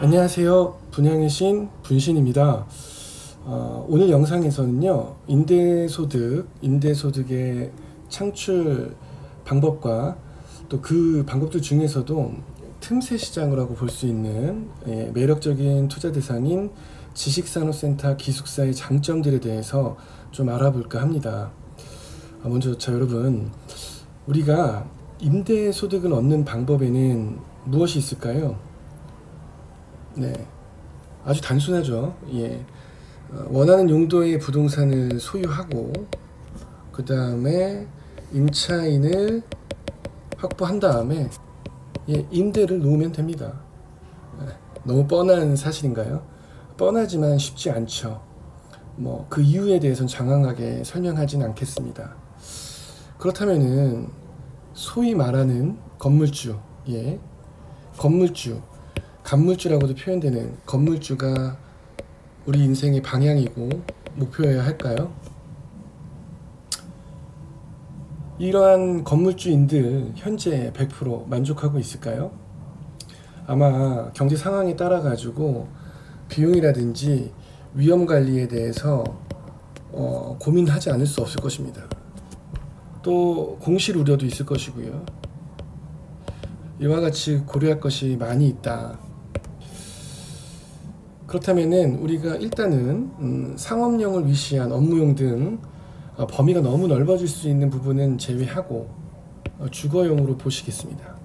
안녕하세요. 분양의 신 분신입니다. 오늘 영상에서는요, 임대소득의 창출 방법과 또 그 방법들 중에서도 틈새 시장이라고 볼 수 있는 매력적인 투자 대상인 지식산업센터 기숙사의 장점들에 대해서 좀 알아볼까 합니다. 먼저 여러분, 우리가 임대소득을 얻는 방법에는 무엇이 있을까요? 네, 아주 단순하죠. 원하는 용도의 부동산을 소유하고 그 다음에 임차인을 확보한 다음에 임대를 놓으면 됩니다. 너무 뻔한 사실인가요? 뻔하지만 쉽지 않죠. 그 이유에 대해서는 장황하게 설명하진 않겠습니다. 그렇다면은 소위 말하는 건물주, 간물주라고도 표현되는 건물주가 우리 인생의 방향이고 목표여야 할까요? 이러한 건물주인들 현재 100% 만족하고 있을까요? 아마 경제 상황에 따라 가지고 비용이라든지 위험 관리에 대해서 고민하지 않을 수 없을 것입니다. 또 공실 우려도 있을 것이고요. 이와 같이 고려할 것이 많이 있다. 그렇다면은 우리가 일단은 상업용을 위시한 업무용 등 범위가 너무 넓어질 수 있는 부분은 제외하고 주거용으로 보시겠습니다.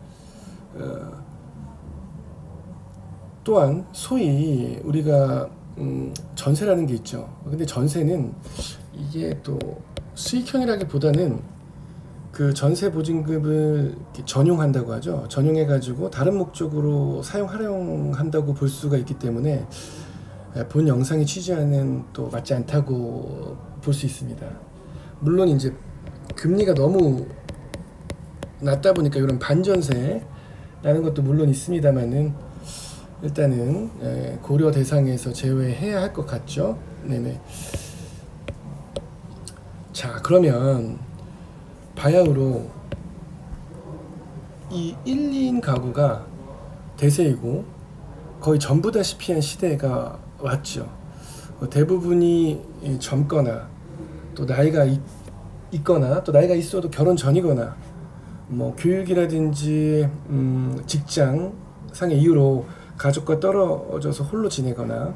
또한 소위 우리가 전세라는 게 있죠. 근데 전세는 이게 또 수익형이라기보다는 그 전세 보증금을 전용한다고 하죠. 전용해가지고 다른 목적으로 활용한다고 볼 수가 있기 때문에 본 영상이 취지와는 또 맞지 않다고 볼 수 있습니다. 물론 이제 금리가 너무 낮다 보니까 이런 반전세라는 것도 물론 있습니다만은 일단은 고려 대상에서 제외해야 할 것 같죠. 네네. 자, 그러면 바야흐로 이 1, 2인 가구가 대세이고 거의 전부다시피 한 시대가 왔죠. 대부분이 젊거나 또 나이가 있거나 또 나이가 있어도 결혼 전이거나 교육이라든지 직장 상의 이유로 가족과 떨어져서 홀로 지내거나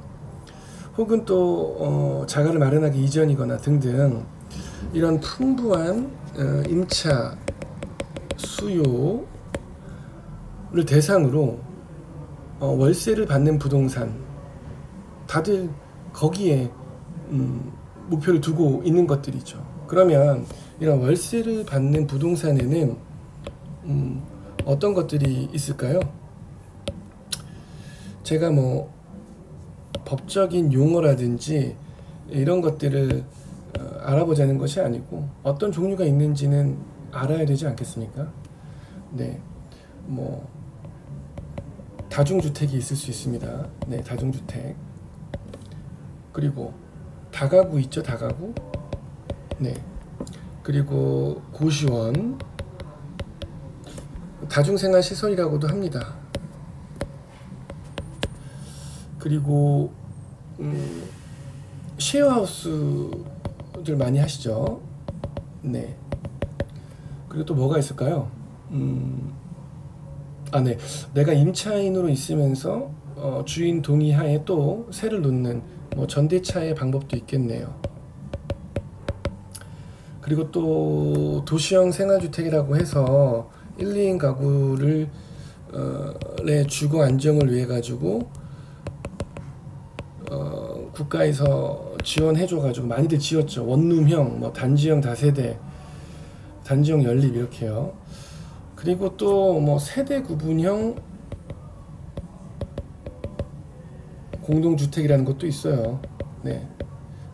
혹은 또 자가를 마련하기 이전이거나 등등 이런 풍부한 임차 수요를 대상으로 월세를 받는 부동산, 다들 거기에 목표를 두고 있는 것들이죠. 그러면 이런 월세를 받는 부동산에는 어떤 것들이 있을까요? 제가 법적인 용어라든지 이런 것들을 알아보자는 것이 아니고 어떤 종류가 있는지는 알아야 되지 않겠습니까? 네, 다중주택이 있을 수 있습니다. 네, 다중주택. 그리고 다가구 있죠, 다가구. 네, 그리고 고시원, 다중생활시설이라고도 합니다. 그리고 쉐어하우스들 많이 하시죠. 네. 그리고 또 뭐가 있을까요? 네. 내가 임차인으로 있으면서 주인 동의하에 또 세를 놓는 전대차의 방법도 있겠네요. 그리고 또 도시형 생활주택이라고 해서 1, 2인 가구를 주거 안정을 위해 가지고 국가에서 지원해줘가지고 많이들 지었죠. 원룸형, 단지형 다세대, 단지형 연립 이렇게요. 그리고 또 세대 구분형 공동주택이라는 것도 있어요. 네,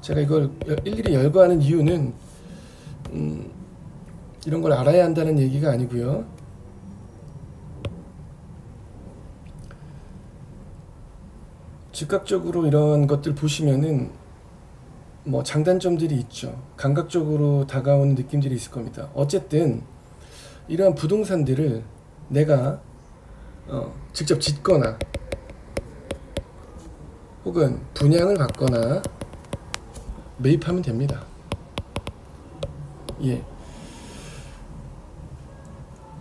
제가 이걸 일일이 열거하는 이유는 이런 걸 알아야 한다는 얘기가 아니고요. 즉각적으로 이런 것들 보시면은 장단점들이 있죠. 감각적으로 다가오는 느낌들이 있을 겁니다. 어쨌든 이러한 부동산들을 내가 직접 짓거나 혹은 분양을 받거나 매입하면 됩니다. 예.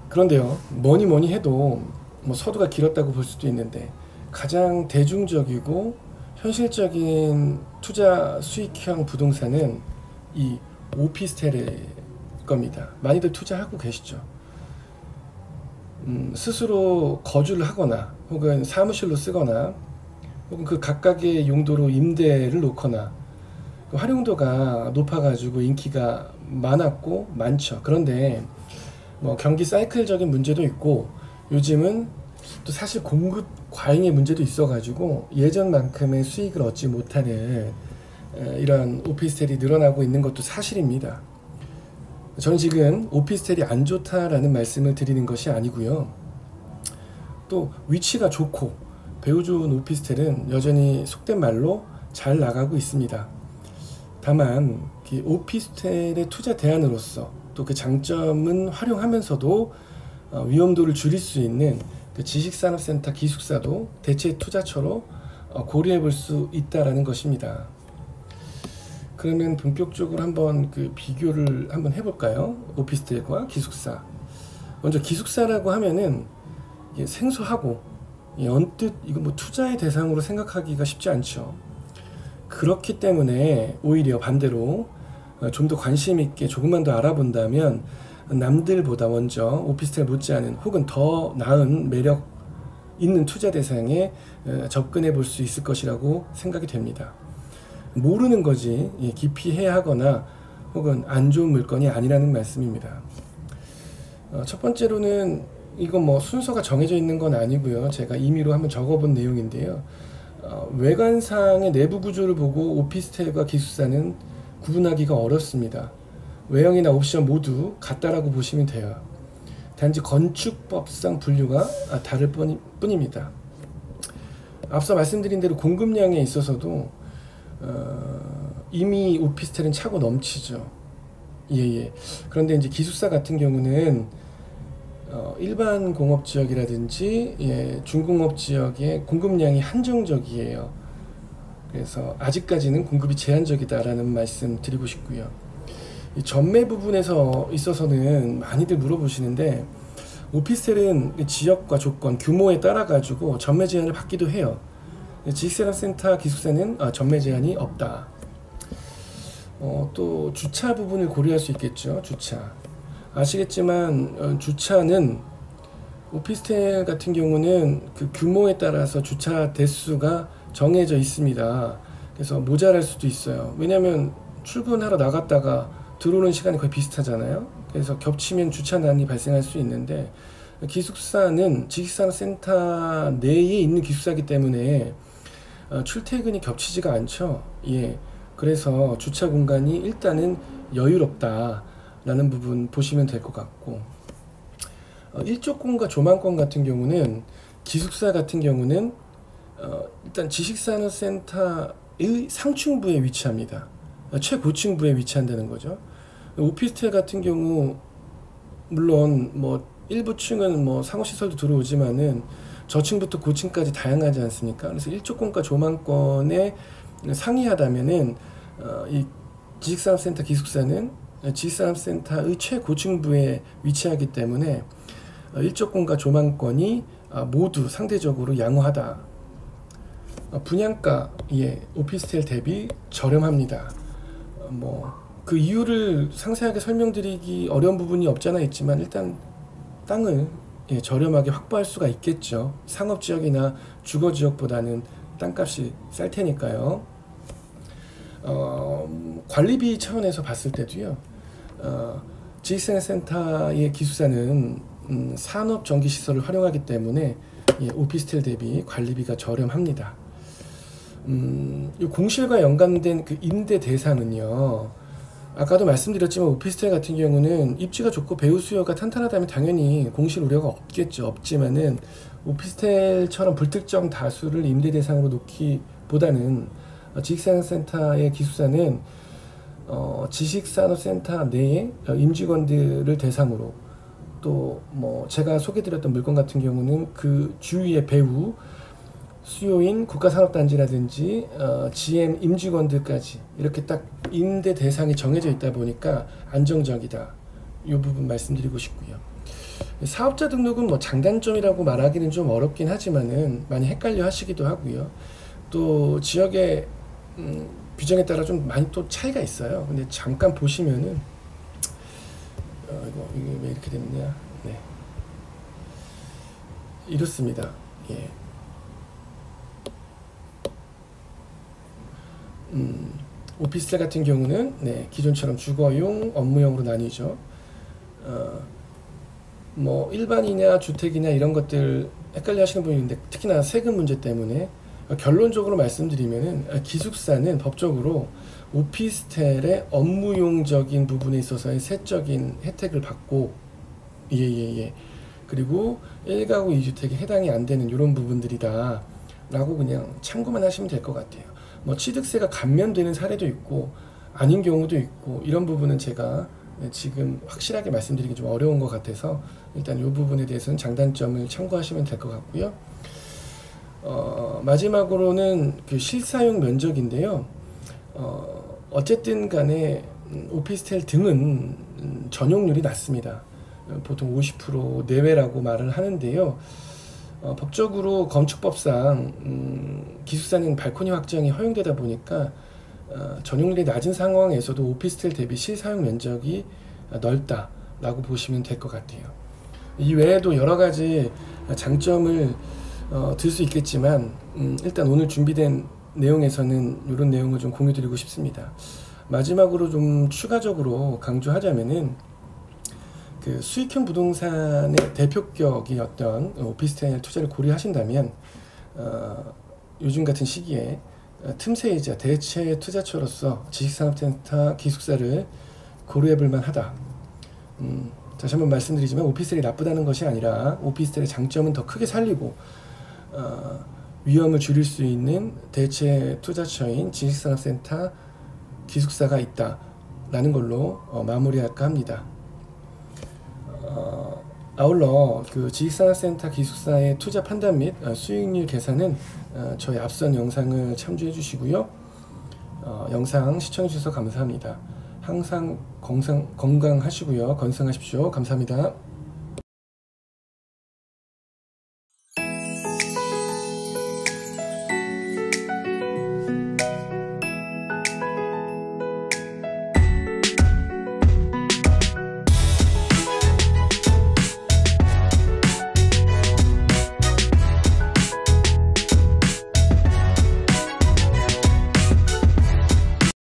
그런데요, 뭐니 해도 뭐 서두가 길었다고 볼 수도 있는데 가장 대중적이고 현실적인 투자 수익형 부동산은 이 오피스텔일 겁니다. 많이들 투자하고 계시죠. 스스로 거주를 하거나 혹은 사무실로 쓰거나 혹은 그 각각의 용도로 임대를 놓거나 활용도가 높아가지고 인기가 많았고 많죠. 그런데 뭐 경기 사이클적인 문제도 있고 요즘은 또 사실 공급 과잉의 문제도 있어가지고 예전만큼의 수익을 얻지 못하는 이런 오피스텔이 늘어나고 있는 것도 사실입니다. 저는 지금 오피스텔이 안 좋다라는 말씀을 드리는 것이 아니고요. 또 위치가 좋고 배우 좋은 오피스텔은 여전히 속된 말로 잘 나가고 있습니다. 다만 오피스텔의 투자 대안으로서 또 그 장점은 활용하면서도 위험도를 줄일 수 있는 그 지식산업센터 기숙사도 대체 투자처로 고려해 볼 수 있다라는 것입니다. 그러면 본격적으로 한번 그 비교를 한번 해볼까요? 오피스텔과 기숙사. 먼저 기숙사라고 하면은 이게 생소하고 언뜻 이거 뭐 투자의 대상으로 생각하기가 쉽지 않죠. 그렇기 때문에 오히려 반대로 좀 더 관심 있게 조금만 더 알아본다면 남들보다 먼저 오피스텔 못지않은 혹은 더 나은 매력 있는 투자 대상에 접근해 볼 수 있을 것이라고 생각이 됩니다. 모르는 거지 기피해야 하거나 혹은 안 좋은 물건이 아니라는 말씀입니다. 첫 번째로는 이건 뭐 순서가 정해져 있는 건 아니고요. 제가 임의로 한번 적어본 내용인데요. 외관상의 내부 구조를 보고 오피스텔과 기숙사는 구분하기가 어렵습니다. 외형이나 옵션 모두 같다라고 보시면 돼요. 단지 건축법상 분류가 다를 뿐입니다. 앞서 말씀드린 대로 공급량에 있어서도 이미 오피스텔은 차고 넘치죠. 예. 그런데 이제 기숙사 같은 경우는 일반 공업지역이라든지 중공업지역의 공급량이 한정적이에요. 그래서 아직까지는 공급이 제한적이다라는 말씀 드리고 싶고요. 이 전매 부분에서 있어서는 많이들 물어보시는데 오피스텔은 지역과 조건, 규모에 따라 가지고 전매 제한을 받기도 해요. 지식산업센터 기숙사는 전매 제한이 없다. 또 주차 부분을 고려할 수 있겠죠. 주차. 아시겠지만 주차는 오피스텔 같은 경우는 그 규모에 따라서 주차 대수가 정해져 있습니다. 그래서 모자랄 수도 있어요. 왜냐하면 출근하러 나갔다가 들어오는 시간이 거의 비슷하잖아요. 그래서 겹치면 주차난이 발생할 수 있는데 기숙사는 지식산업센터 내에 있는 기숙사이기 때문에 출퇴근이 겹치지가 않죠. 예. 그래서 주차 공간이 일단은 여유롭다라는 부분 보시면 될 것 같고, 일조권과 조망권 같은 경우는 기숙사 같은 경우는 일단 지식산업센터의 상층부에 위치합니다. 최고층부에 위치한다는 거죠. 오피스텔 같은 경우 물론 뭐 일부 층은 뭐 상호시설도 들어오지만은 저층부터 고층까지 다양하지 않습니까? 그래서 일조권과 조망권에 상이하다면은 이 지식산업센터 기숙사는 지식산업센터의 최고층부에 위치하기 때문에 일조권과 조망권이 모두 상대적으로 양호하다. 분양가 오피스텔 대비 저렴합니다. 뭐 그 이유를 상세하게 설명드리기 어려운 부분이 없잖아 있지만 일단 땅을 저렴하게 확보할 수가 있겠죠. 상업지역이나 주거지역보다는 땅값이 쌀 테니까요. 관리비 차원에서 봤을 때도요. 지식산업센터의 기숙사는 산업전기시설을 활용하기 때문에 오피스텔 대비 관리비가 저렴합니다. 이 공실과 연관된 그 임대 대상은요. 아까도 말씀드렸지만 오피스텔 같은 경우는 입지가 좋고 배우 수요가 탄탄하다면 당연히 공실 우려가 없겠죠. 없지만은 오피스텔처럼 불특정 다수를 임대 대상으로 놓기보다는 지식산업센터의 기숙사는 지식산업센터 내에 임직원들을 대상으로 또 뭐 제가 소개드렸던 물건 같은 경우는 그 주위의 배우 수요인 국가산업단지라든지 GM 임직원들까지 이렇게 딱 임대 대상이 정해져 있다 보니까 안정적이다. 이 부분 말씀드리고 싶고요. 사업자 등록은 뭐 장단점이라고 말하기는 좀 어렵긴 하지만은 많이 헷갈려 하시기도 하고요. 또 지역의 규정에 따라 좀 많이 또 차이가 있어요. 근데 잠깐 보시면은 이게 왜 이렇게 됐냐? 네, 이렇습니다. 예. 오피스텔 같은 경우는 네, 기존처럼 주거용, 업무용으로 나뉘죠. 뭐 일반이냐 주택이냐 이런 것들 헷갈려 하시는 분이 있는데 특히나 세금 문제 때문에 결론적으로 말씀드리면은 기숙사는 법적으로 오피스텔의 업무용적인 부분에 있어서의 세적인 혜택을 받고 그리고 1가구 2주택에 해당이 안 되는 이런 부분들이다 라고 그냥 참고만 하시면 될 것 같아요. 뭐 취득세가 감면되는 사례도 있고 아닌 경우도 있고 이런 부분은 제가 지금 확실하게 말씀드리기 좀 어려운 것 같아서 일단 이 부분에 대해서는 장단점을 참고하시면 될 것 같고요. 마지막으로는 그 실사용 면적인데요. 어쨌든 간에 오피스텔 등은 전용률이 낮습니다. 보통 50% 내외라고 말을 하는데요. 법적으로 건축법상 기숙사는 발코니 확장이 허용되다 보니까 전용률이 낮은 상황에서도 오피스텔 대비 실사용 면적이 넓다라고 보시면 될 것 같아요. 이 외에도 여러 가지 장점을 들 수 있겠지만 일단 오늘 준비된 내용에서는 이런 내용을 좀 공유드리고 싶습니다. 마지막으로 좀 추가적으로 강조하자면은 그 수익형 부동산의 대표격이 어떤 오피스텔 투자를 고려하신다면 요즘 같은 시기에 틈새이자 대체 투자처로서 지식산업센터 기숙사를 고려해볼 만하다. 다시 한번 말씀드리지만 오피스텔이 나쁘다는 것이 아니라 오피스텔의 장점은 더 크게 살리고 위험을 줄일 수 있는 대체 투자처인 지식산업센터 기숙사가 있다라는 걸로 마무리할까 합니다. 아울러 그 지식산업센터 기숙사의 투자 판단 및 수익률 계산은 저희 앞선 영상을 참조해 주시고요. 영상 시청해 주셔서 감사합니다. 항상 건강하시고요. 건승하십시오. 감사합니다.